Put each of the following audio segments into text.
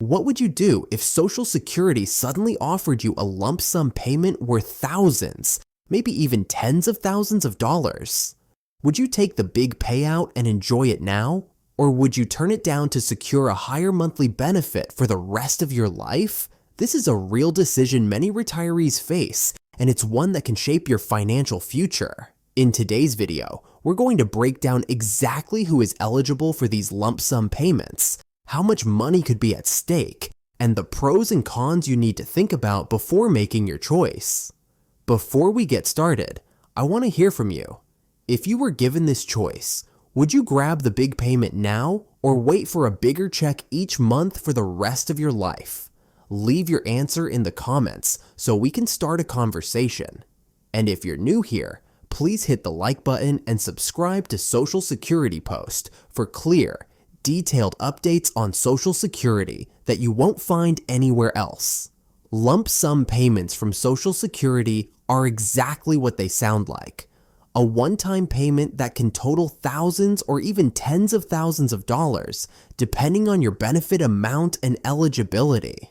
What would you do if Social Security suddenly offered you a lump sum payment worth thousands, maybe even tens of thousands of dollars? Would you take the big payout and enjoy it now? Or would you turn it down to secure a higher monthly benefit for the rest of your life? This is a real decision many retirees face, and it's one that can shape your financial future. In today's video, we're going to break down exactly who is eligible for these lump sum payments, how much money could be at stake, and the pros and cons you need to think about before making your choice. Before we get started, I want to hear from you. If you were given this choice, would you grab the big payment now or wait for a bigger check each month for the rest of your life? Leave your answer in the comments so we can start a conversation. And if you're new here, please hit the like button and subscribe to Social Security Post for clear, detailed updates on Social Security that you won't find anywhere else. Lump sum payments from Social Security are exactly what they sound like. A one-time payment that can total thousands or even tens of thousands of dollars, depending on your benefit amount and eligibility.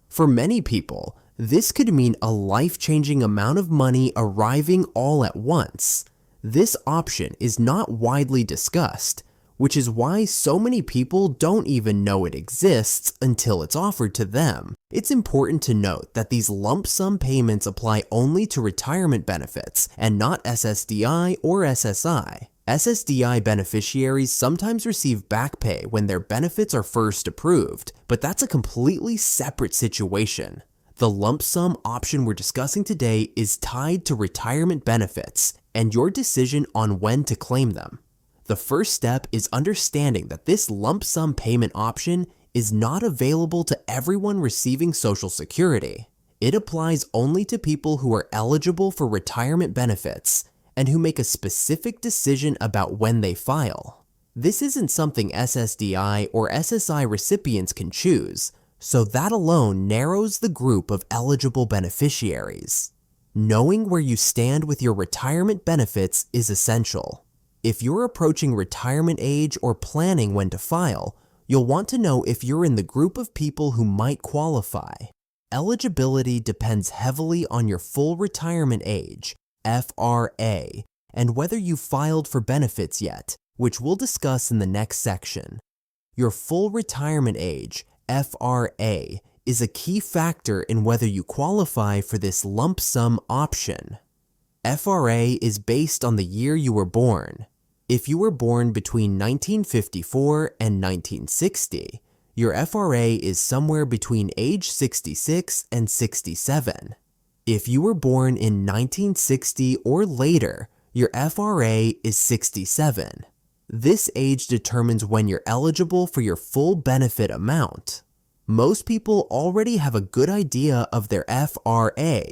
For many people, this could mean a life-changing amount of money arriving all at once. This option is not widely discussed, which is why so many people don't even know it exists until it's offered to them. It's important to note that these lump sum payments apply only to retirement benefits and not SSDI or SSI. SSDI beneficiaries sometimes receive back pay when their benefits are first approved, but that's a completely separate situation. The lump sum option we're discussing today is tied to retirement benefits and your decision on when to claim them. The first step is understanding that this lump sum payment option is not available to everyone receiving Social Security. It applies only to people who are eligible for retirement benefits and who make a specific decision about when they file. This isn't something SSDI or SSI recipients can choose, so that alone narrows the group of eligible beneficiaries. Knowing where you stand with your retirement benefits is essential. If you're approaching retirement age or planning when to file, you'll want to know if you're in the group of people who might qualify. Eligibility depends heavily on your full retirement age, FRA, and whether you've filed for benefits yet, which we'll discuss in the next section. Your full retirement age, FRA, is a key factor in whether you qualify for this lump sum option. FRA is based on the year you were born. If you were born between 1954 and 1960, your FRA is somewhere between age 66 and 67. If you were born in 1960 or later, your FRA is 67. This age determines when you're eligible for your full benefit amount. Most people already have a good idea of their FRA,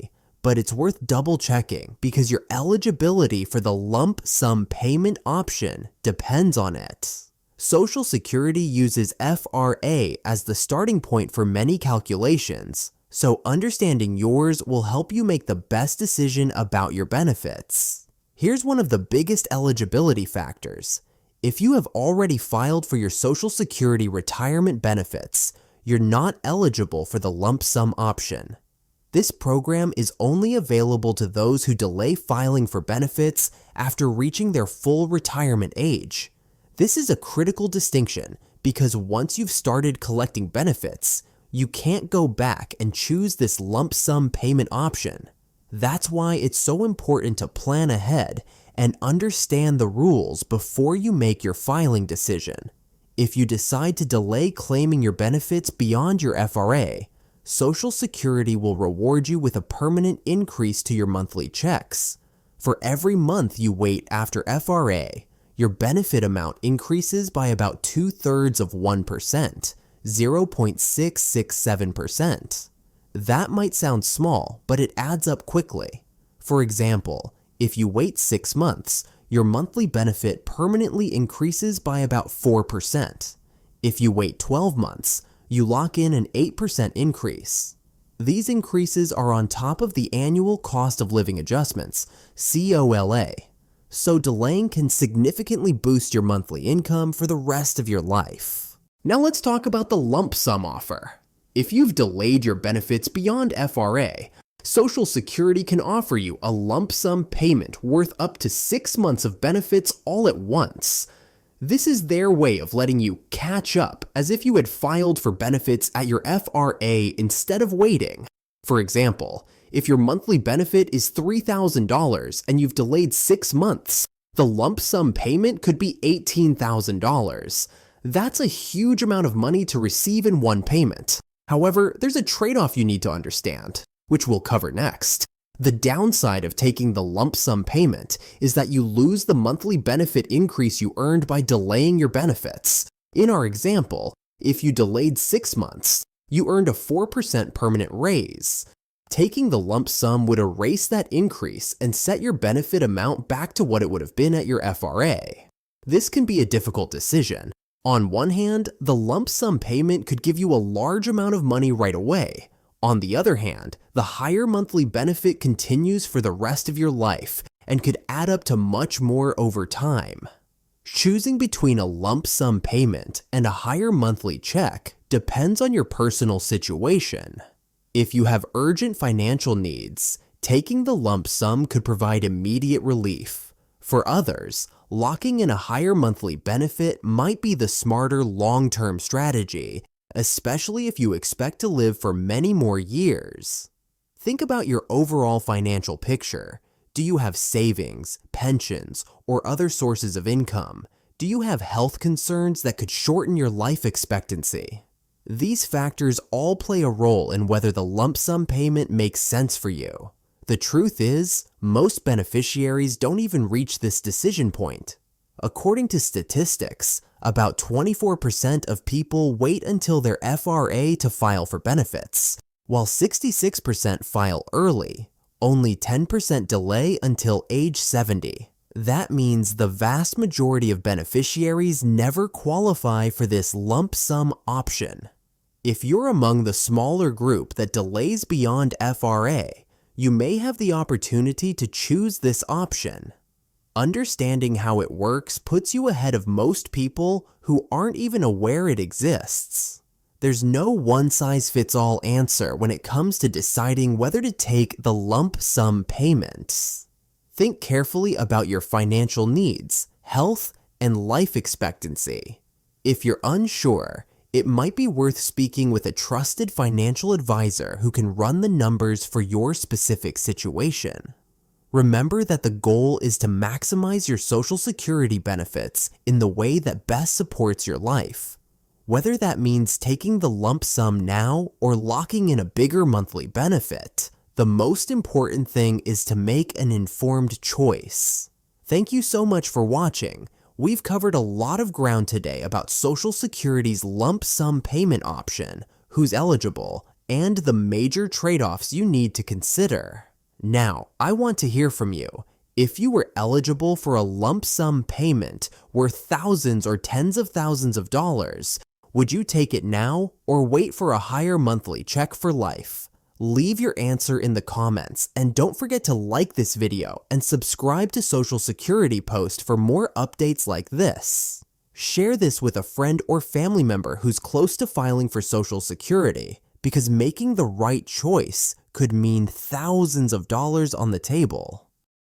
but it's worth double checking because your eligibility for the lump sum payment option depends on it. Social Security uses FRA as the starting point for many calculations, so understanding yours will help you make the best decision about your benefits. Here's one of the biggest eligibility factors. If you have already filed for your Social Security retirement benefits, you're not eligible for the lump sum option. This program is only available to those who delay filing for benefits after reaching their full retirement age. This is a critical distinction because once you've started collecting benefits, you can't go back and choose this lump sum payment option. That's why it's so important to plan ahead and understand the rules before you make your filing decision. If you decide to delay claiming your benefits beyond your FRA, Social Security will reward you with a permanent increase to your monthly checks. For every month you wait after FRA, your benefit amount increases by about 2/3 of 1%, 0.667%. That might sound small, but it adds up quickly. For example, if you wait 6 months, your monthly benefit permanently increases by about 4%. If you wait 12 months, you lock in an 8% increase. These increases are on top of the annual cost of living adjustments, COLA, so delaying can significantly boost your monthly income for the rest of your life. Now let's talk about the lump sum offer. If you've delayed your benefits beyond FRA, Social Security can offer you a lump sum payment worth up to 6 months of benefits all at once. This is their way of letting you catch up as if you had filed for benefits at your FRA instead of waiting. For example, if your monthly benefit is $3,000 and you've delayed 6 months, the lump sum payment could be $18,000. That's a huge amount of money to receive in one payment. However, there's a trade-off you need to understand, which we'll cover next. The downside of taking the lump sum payment is that you lose the monthly benefit increase you earned by delaying your benefits. In our example, if you delayed 6 months, you earned a 4% permanent raise. Taking the lump sum would erase that increase and set your benefit amount back to what it would have been at your FRA. This can be a difficult decision. On one hand, the lump sum payment could give you a large amount of money right away. On the other hand, the higher monthly benefit continues for the rest of your life and could add up to much more over time. Choosing between a lump sum payment and a higher monthly check depends on your personal situation. If you have urgent financial needs, taking the lump sum could provide immediate relief. For others, locking in a higher monthly benefit might be the smarter long-term strategy, especially if you expect to live for many more years. Think about your overall financial picture. Do you have savings, pensions, or other sources of income? Do you have health concerns that could shorten your life expectancy? These factors all play a role in whether the lump sum payment makes sense for you. The truth is, most beneficiaries don't even reach this decision point. According to statistics, about 24% of people wait until their FRA to file for benefits, while 66% file early. Only 10% delay until age 70. That means the vast majority of beneficiaries never qualify for this lump sum option. If you're among the smaller group that delays beyond FRA, you may have the opportunity to choose this option. Understanding how it works puts you ahead of most people who aren't even aware it exists. There's no one-size-fits-all answer when it comes to deciding whether to take the lump sum payments. Think carefully about your financial needs, health, and life expectancy. If you're unsure, it might be worth speaking with a trusted financial advisor who can run the numbers for your specific situation. Remember that the goal is to maximize your Social Security benefits in the way that best supports your life. Whether that means taking the lump sum now or locking in a bigger monthly benefit, the most important thing is to make an informed choice. Thank you so much for watching. We've covered a lot of ground today about Social Security's lump sum payment option, who's eligible, and the major trade-offs you need to consider. Now, I want to hear from you. If you were eligible for a lump sum payment worth thousands or tens of thousands of dollars, would you take it now or wait for a higher monthly check for life? Leave your answer in the comments, and don't forget to like this video and subscribe to Social Security Post for more updates like this. Share this with a friend or family member who's close to filing for Social Security, because making the right choice could mean thousands of dollars on the table.